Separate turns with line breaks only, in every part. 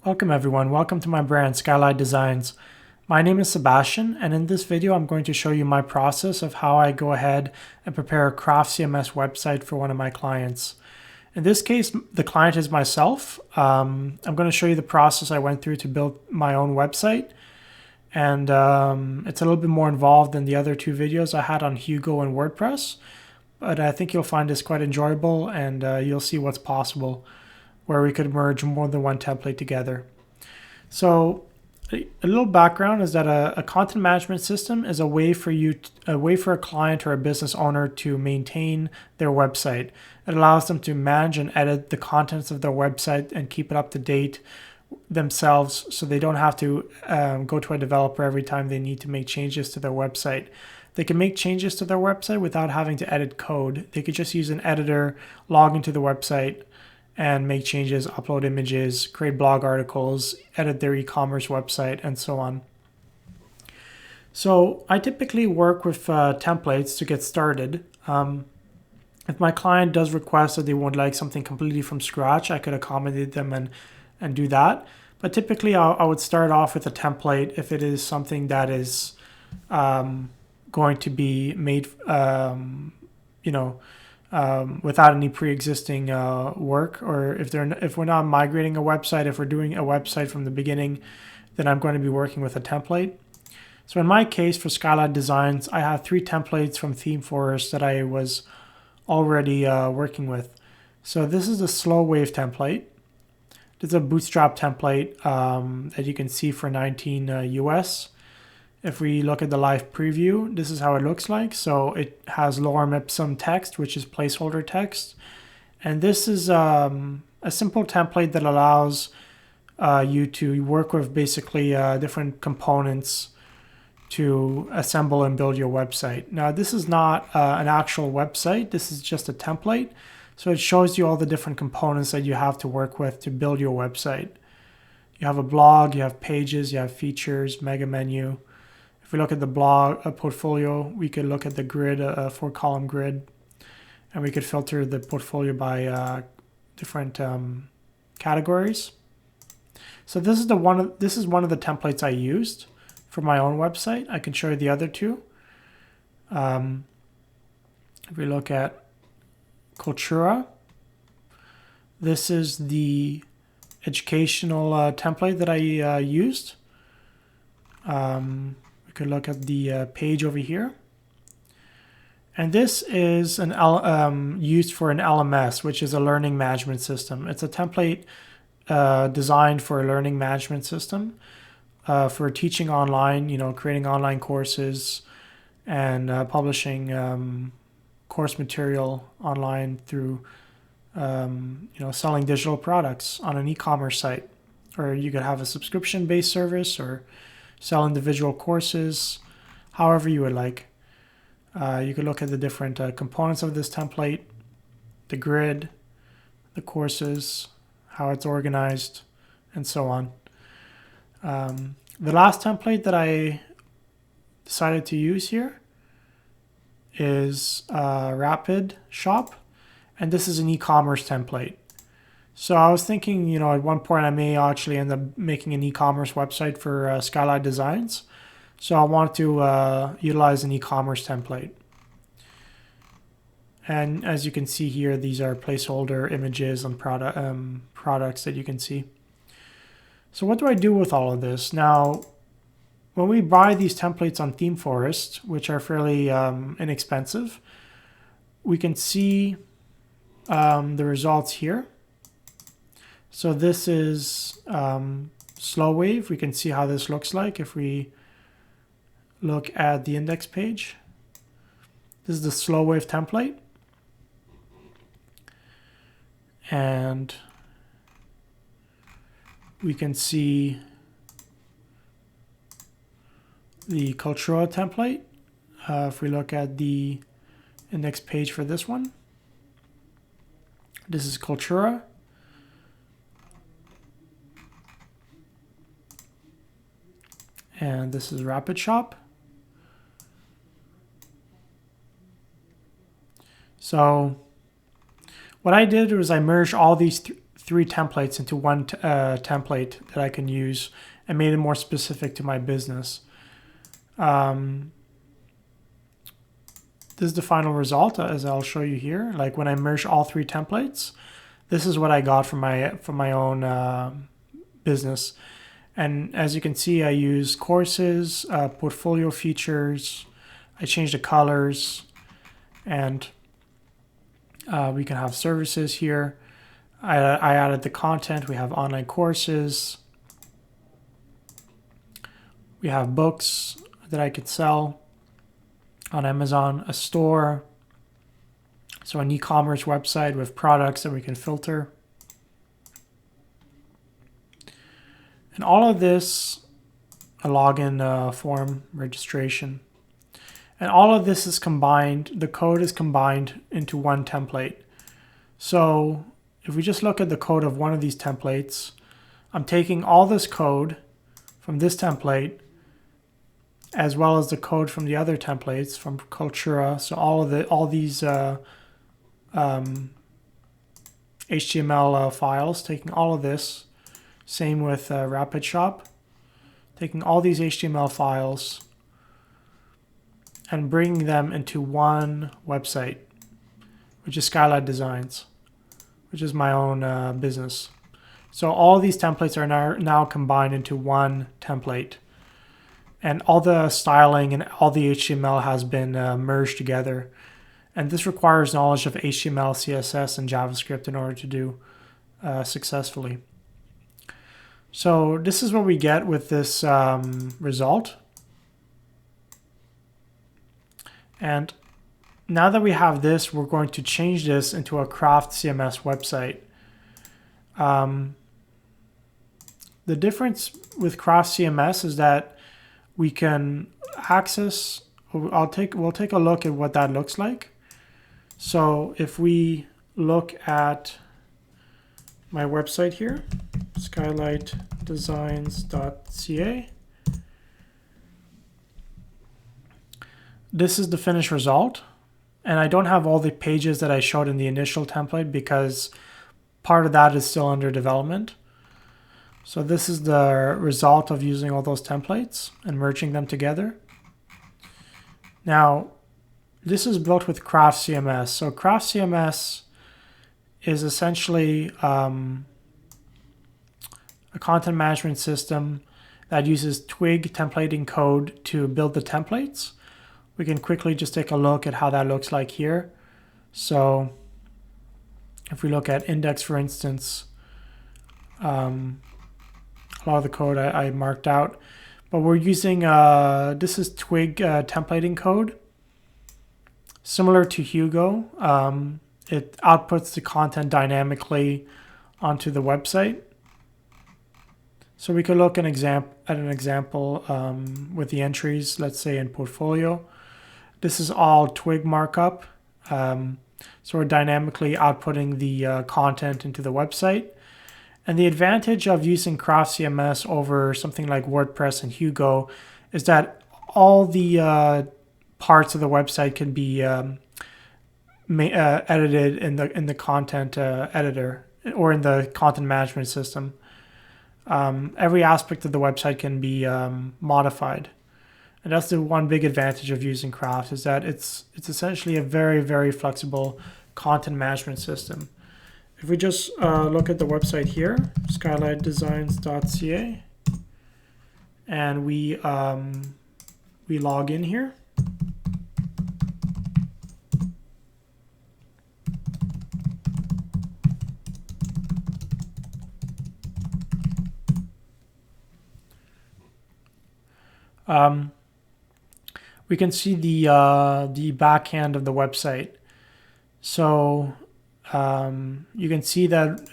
Welcome everyone, welcome to my brand Skylight Designs. My name is Sebastian, and in this video I'm going to show you my process of how I go ahead and prepare a Craft CMS website for one of my clients. In this case, the client is myself. I'm going to show you the process I went through to build my own website, and it's a little bit more involved than the other two videos I had on Hugo and WordPress, but I think you'll find this quite enjoyable, and you'll see what's possible where we could merge more than one template together. So a little background is that a content management system is a way for a client or a business owner to maintain their website. It allows them to manage and edit the contents of their website and keep it up to date themselves, so they don't have to go to a developer every time they need to make changes to their website. They can make changes to their website without having to edit code. They could just use an editor, log into the website, and make changes, upload images, create blog articles, edit their e-commerce website, and so on. So I typically work with templates to get started. If my client does request that they would like something completely from scratch, I could accommodate them and do that. But typically I would start off with a template if it is something that is going to be made, without any pre-existing work, or if we're not migrating a website, if we're doing a website from the beginning, then I'm going to be working with a template. So in my case for Skylight Designs, I have 3 templates from ThemeForest that I was already working with. So this is the Slow Wave template. This is a Bootstrap template that you can see for 19 US. If we look at the live preview, this is how it looks like. So it has lorem ipsum text, which is placeholder text. And this is a simple template that allows you to work with basically different components to assemble and build your website. Now, this is not an actual website. This is just a template. So it shows you all the different components that you have to work with to build your website. You have a blog, you have pages, you have features, mega menu. If we look at the blog portfolio, we could look at the grid, 4-column grid, and we could filter the portfolio by different categories. So this is one of the templates I used for my own website. I can show you the other two. If we look at Cultura, this is the educational template that I used. Could look at the page over here, and this is used for an LMS, which is a learning management system. It's a template designed for a learning management system for teaching online, creating online courses and publishing course material online through selling digital products on an e-commerce site, or you could have a subscription-based service or sell individual courses, however you would like. You could look at the different components of this template, the grid, the courses, how it's organized, and so on. The last template that I decided to use here is Rapid Shop, and this is an e-commerce template. So I was thinking, at one point I may actually end up making an e-commerce website for Skylight Designs. So I want to utilize an e-commerce template. And as you can see here, these are placeholder images and products that you can see. So what do I do with all of this? Now, when we buy these templates on ThemeForest, which are fairly inexpensive, we can see the results here. So this is Slow Wave. We can see how this looks like if we look at the index page. This is the Slow Wave template. And we can see the Cultura template. If we look at the index page for this one, this is Cultura. And this is Rapid Shop. So what I did was I merged all these 3 templates into one template that I can use and made it more specific to my business. This is the final result, as I'll show you here. Like when I merge all 3 templates, this is what I got from my own business. And as you can see, I use courses, portfolio features. I changed the colors, and we can have services here. I added the content. We have online courses. We have books that I could sell on Amazon, a store, so an e-commerce website with products that we can filter. And all of this, a login form, registration. And all of this is combined, the code is combined into one template. So if we just look at the code of one of these templates, I'm taking all this code from this template as well as the code from the other templates from Cultura. So all these HTML files, taking all of this. Same with Rapid Shop, taking all these HTML files and bringing them into one website, which is Skylight Designs, which is my own business. So all these templates are now combined into one template. And all the styling and all the HTML has been merged together. And this requires knowledge of HTML, CSS, and JavaScript in order to do successfully. So this is what we get with this result. And now that we have this, we're going to change this into a Craft CMS website. The difference with Craft CMS is that we can access, we'll take a look at what that looks like. So if we look at my website here, skylightdesigns.ca, this is the finished result. And I don't have all the pages that I showed in the initial template because part of that is still under development. So this is the result of using all those templates and merging them together. Now, this is built with Craft CMS. So Craft CMS is essentially a content management system that uses Twig templating code to build the templates. We can quickly just take a look at how that looks like here. So if we look at index, for instance, a lot of the code I marked out, but we're using, this is Twig templating code. Similar to Hugo, it outputs the content dynamically onto the website. So we could look at an example with the entries, let's say in portfolio. This is all Twig markup. So we're dynamically outputting the content into the website. And the advantage of using Craft CMS over something like WordPress and Hugo is that all the parts of the website can be edited in the content editor or in the content management system. Every aspect of the website can be modified. And that's the one big advantage of using Craft, is that it's essentially a very, very flexible content management system. If we just look at the website here, skylightdesigns.ca, and we log in here. We can see the back end of the website. So you can see that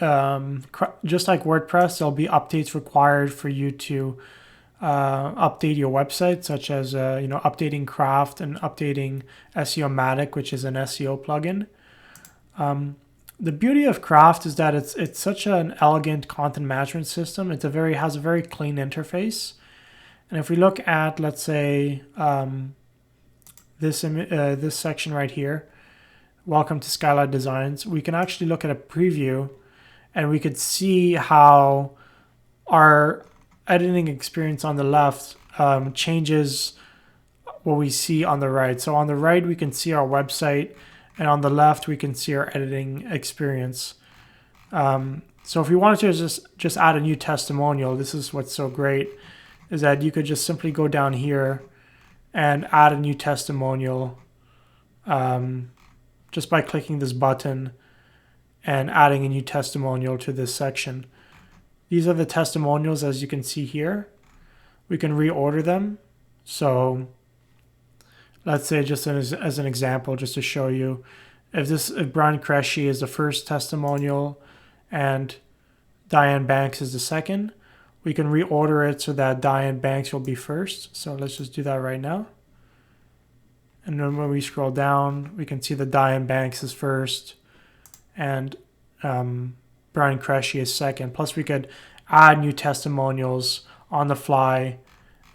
just like WordPress, there'll be updates required for you to update your website, such as updating Craft and updating SEO-matic, which is an SEO plugin. The beauty of Craft is that it's such an elegant content management system. Has a very clean interface. And if we look at, let's say, this section right here, Welcome to Skylight Designs, we can actually look at a preview and we could see how our editing experience on the left changes what we see on the right. So on the right, we can see our website, and on the left, we can see our editing experience. So if we wanted to just add a new testimonial, this is what's so great, is that you could just simply go down here and add a new testimonial just by clicking this button and adding a new testimonial to this section. These are the testimonials, as you can see here. We can reorder them. So let's say, just as an example, just to show you, if Brian Cressy is the first testimonial and Diane Banks is the second, we can reorder it so that Diane Banks will be first. So let's just do that right now. And then when we scroll down, we can see that Diane Banks is first and Brian Cressy is second. Plus we could add new testimonials on the fly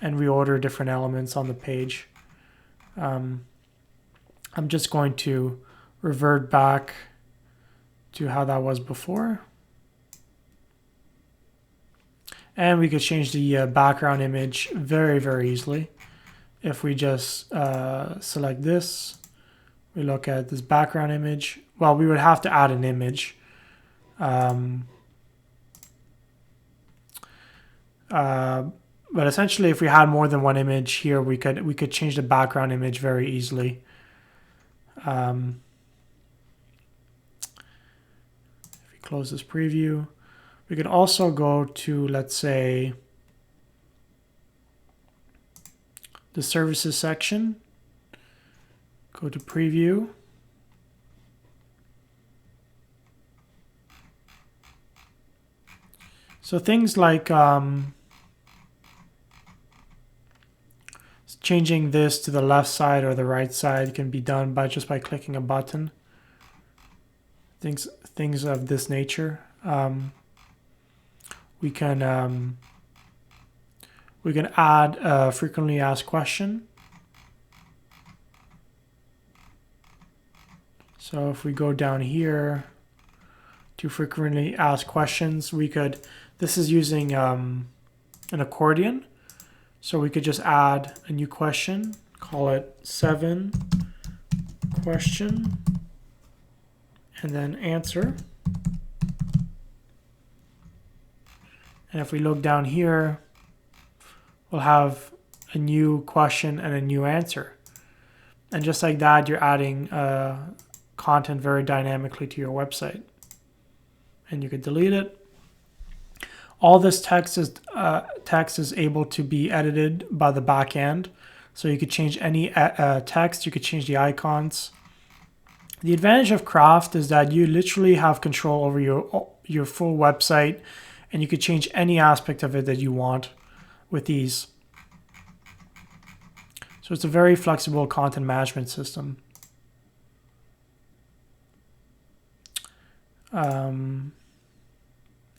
and reorder different elements on the page. I'm just going to revert back to how that was before. And we could change the background image very, very easily. If we just select this, we look at this background image. Well, we would have to add an image. But essentially, if we had more than one image here, we could change the background image very easily. If we close this preview, we could also go to, let's say, the services section, go to preview, so things like changing this to the left side or the right side can be done just by clicking a button. Things of this nature. We can add a frequently asked question. So if we go down here to frequently asked questions, this is using an accordion. So we could just add a new question, call it 7 question, and then answer. And if we look down here, we'll have a new question and a new answer. And just like that, you're adding content very dynamically to your website. And you could delete it. All this text is able to be edited by the back end. So you could change any text, you could change the icons. The advantage of Craft is that you literally have control over your full website, and you could change any aspect of it that you want with ease. So it's a very flexible content management system.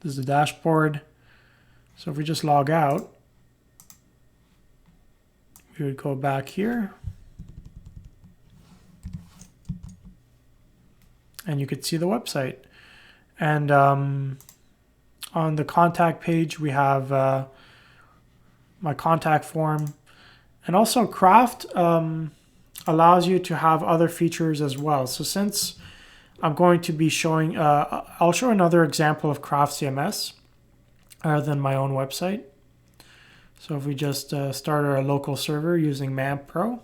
This is the dashboard. So if we just log out, we would go back here. And you could see the website. And on the contact page, we have my contact form. And also Craft allows you to have other features as well. So since I'm going to be showing, I'll show another example of Craft CMS other than my own website. So if we just start our local server using MAMP Pro,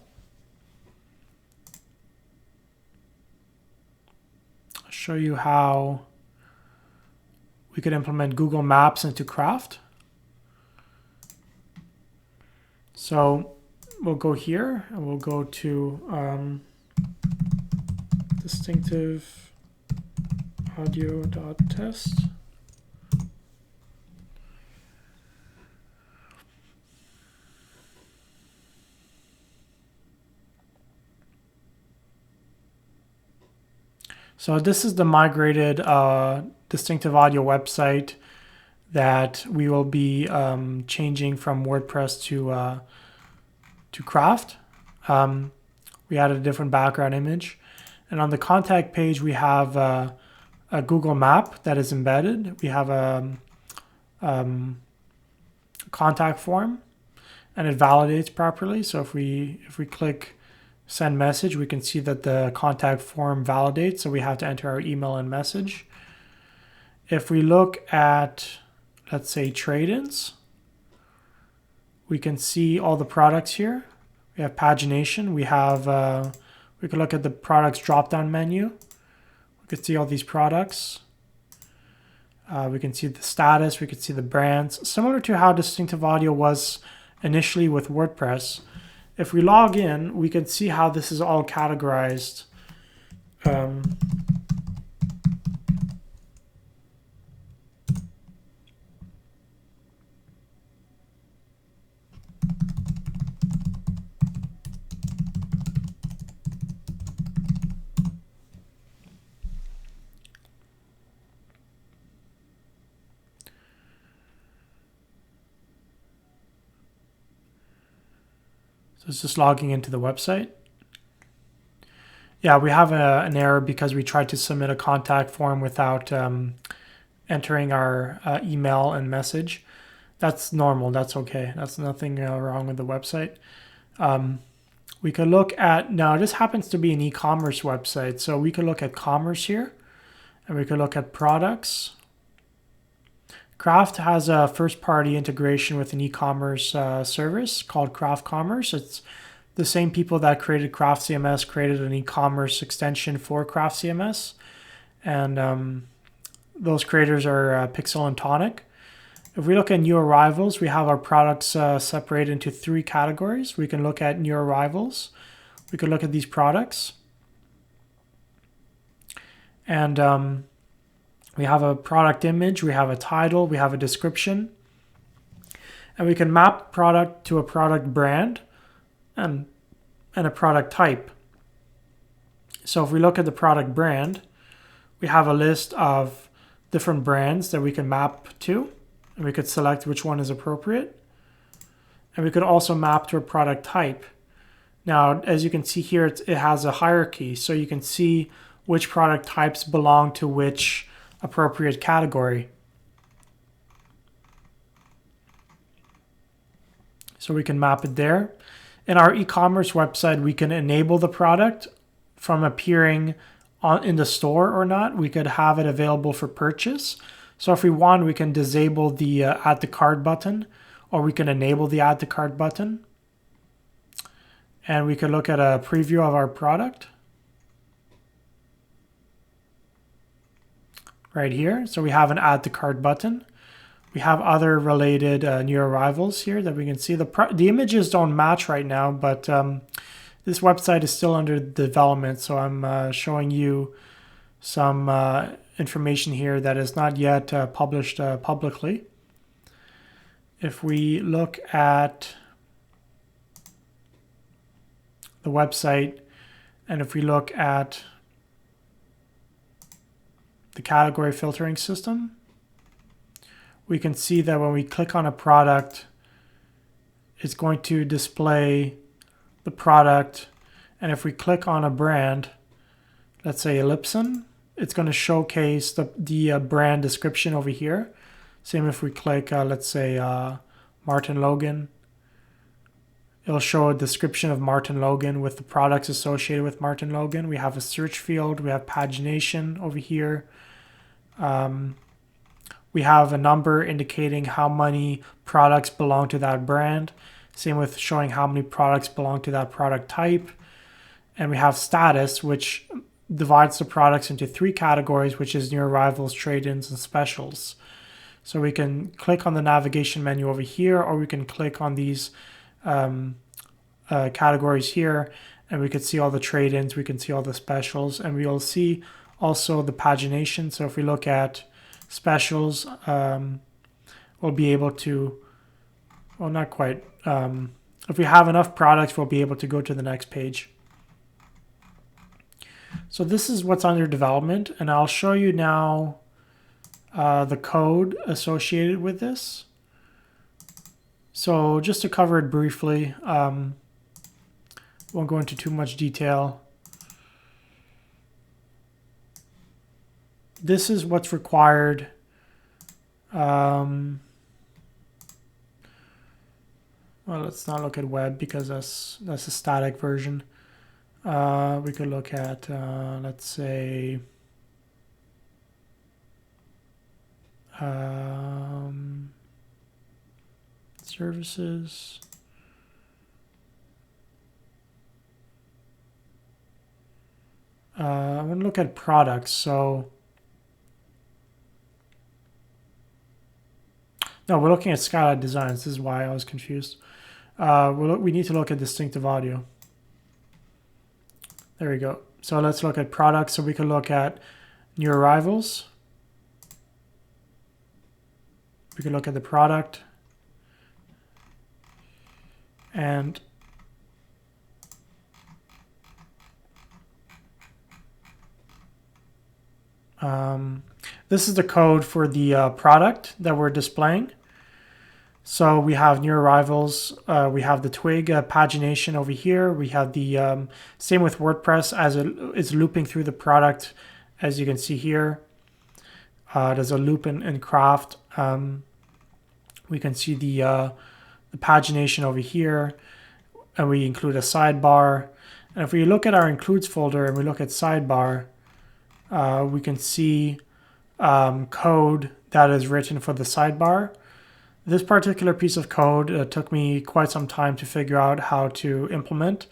I'll show you how we could implement Google Maps into Craft. So we'll go here and we'll go to distinctive audio.test. So this is the migrated distinctive audio website that we will be changing from WordPress to Craft. We added a different background image. And on the contact page, we have a a Google map that is embedded. We have a contact form, and it validates properly. So if we click send message, we can see that the contact form validates. So we have to enter our email and message. If we look at, let's say, trade-ins, we can see all the products here. We have pagination. We have, we can look at the products drop-down menu. We can see all these products. We can see the status. We can see the brands. Similar to how Distinctive Audio was initially with WordPress. If we log in, we can see how this is all categorized. So it's just logging into the website. Yeah, we have an error because we tried to submit a contact form without entering our email and message. That's normal. That's okay. That's nothing wrong with the website. We could look at, now this happens to be an e-commerce website. So we could look at commerce here, and we could look at products. Craft has a first-party integration with an e-commerce service called Craft Commerce. It's the same people that created Craft CMS created an e-commerce extension for Craft CMS. And those creators are Pixel and Tonic. If we look at new arrivals, we have our products separated into 3 categories. We can look at new arrivals. We could look at these products. And we have a product image, we have a title, we have a description. And we can map product to a product brand and a product type. So if we look at the product brand, we have a list of different brands that we can map to. And we could select which one is appropriate. And we could also map to a product type. Now, as you can see here, it has a hierarchy. So you can see which product types belong to which appropriate category. So we can map it there. In our e-commerce website, we can enable the product from appearing in the store or not. We could have it available for purchase. So if we want, we can disable the add to cart button, or we can enable the add to cart button. And we could look at a preview of our product right here. So we have an add to cart button. We have other related new arrivals here that we can see. The images don't match right now, but this website is still under development. So I'm showing you some information here that is not yet published publicly. If we look at the website, and if we look at the category filtering system, we can see that when we click on a product, it's going to display the product. And if we click on a brand, let's say Ellipson, it's going to showcase the brand description over here. Same if we click, let's say, Martin Logan. It'll show a description of Martin Logan with the products associated with Martin Logan. We have a search field. We have pagination over here. We have a number indicating how many products belong to that brand. Same with showing how many products belong to that product type. And we have status, which divides the products into 3 categories, which is new arrivals, trade-ins, and specials. So we can click on the navigation menu over here, or we can click on these categories here, and we can see all the trade-ins, we can see all the specials, and we'll see also the pagination. So if we look at specials, we'll be able to, well, not quite. If we have enough products, we'll be able to go to the next page. So this is what's under development, and I'll show you now the code associated with this. So just to cover it briefly, won't go into too much detail. this is what's required. Well, let's not look at web because that's a static version. We could look at, let's say, services. I'm going to look at products. So, no, we're looking at Skylight designs. This is why I was confused. We need to look at distinctive audio. There we go. So let's look at products. So we can look at new arrivals. We can look at the product. And this is the code for the product that we're displaying. So we have new arrivals. We have the twig pagination over here. We have the same with WordPress as it's looping through the product, as you can see here. There's a loop in Craft. We can see the pagination over here, and we include a sidebar. And if we look at our includes folder and we look at sidebar, we can see code that is written for the sidebar. This particular piece of code took me quite some time to figure out how to implement.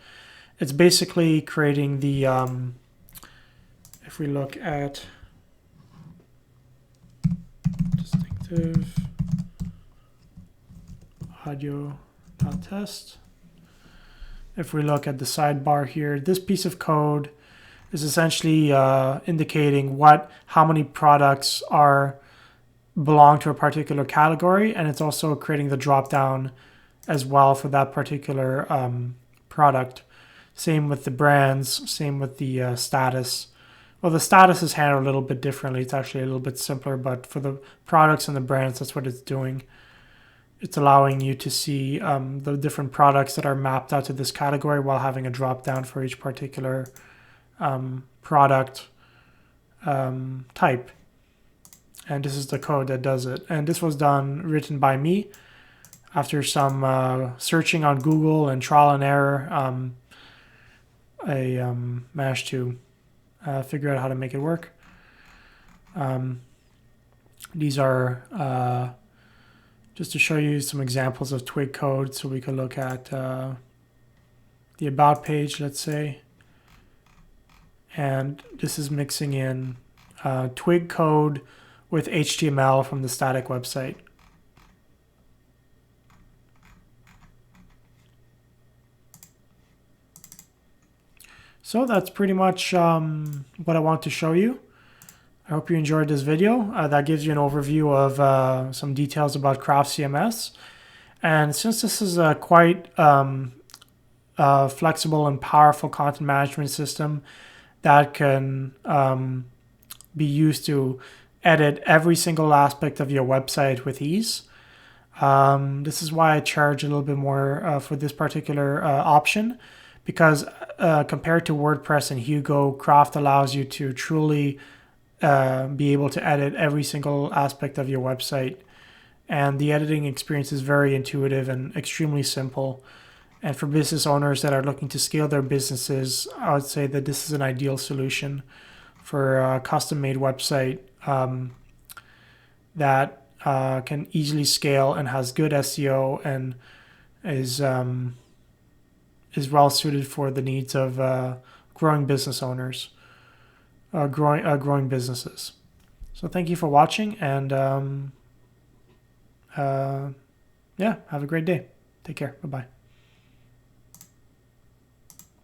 It's basically creating the, if we look at distinctive audio.test, if we look at the sidebar here, this piece of code is essentially indicating how many products belong to a particular category, and it's also creating the drop down as well for that particular product. Same with the brands, same with the status. Well, the status is handled a little bit differently. It's actually a little bit simpler, but for the products and the brands, that's what it's doing. It's allowing you to see the different products that are mapped out to this category while having a drop down for each particular product type. And this is the code that does it. And this was written by me after some searching on Google and trial and error. I managed to figure out how to make it work. These are just to show you some examples of twig code. So we could look at the about page, let's say. And this is mixing in twig code with HTML from the static website. So that's pretty much what I want to show you. I hope you enjoyed this video. That gives you an overview of some details about Craft CMS. And since this is a quite flexible and powerful content management system that can be used to edit every single aspect of your website with ease. This is why I charge a little bit more for this particular option, because compared to WordPress and Hugo, Craft allows you to truly be able to edit every single aspect of your website. And the editing experience is very intuitive and extremely simple. And for business owners that are looking to scale their businesses, I would say that this is an ideal solution for a custom-made website that can easily scale and has good SEO and is well suited for the needs of growing business owners, growing businesses. So thank you for watching, and yeah, have a great day. Take care. Bye-bye.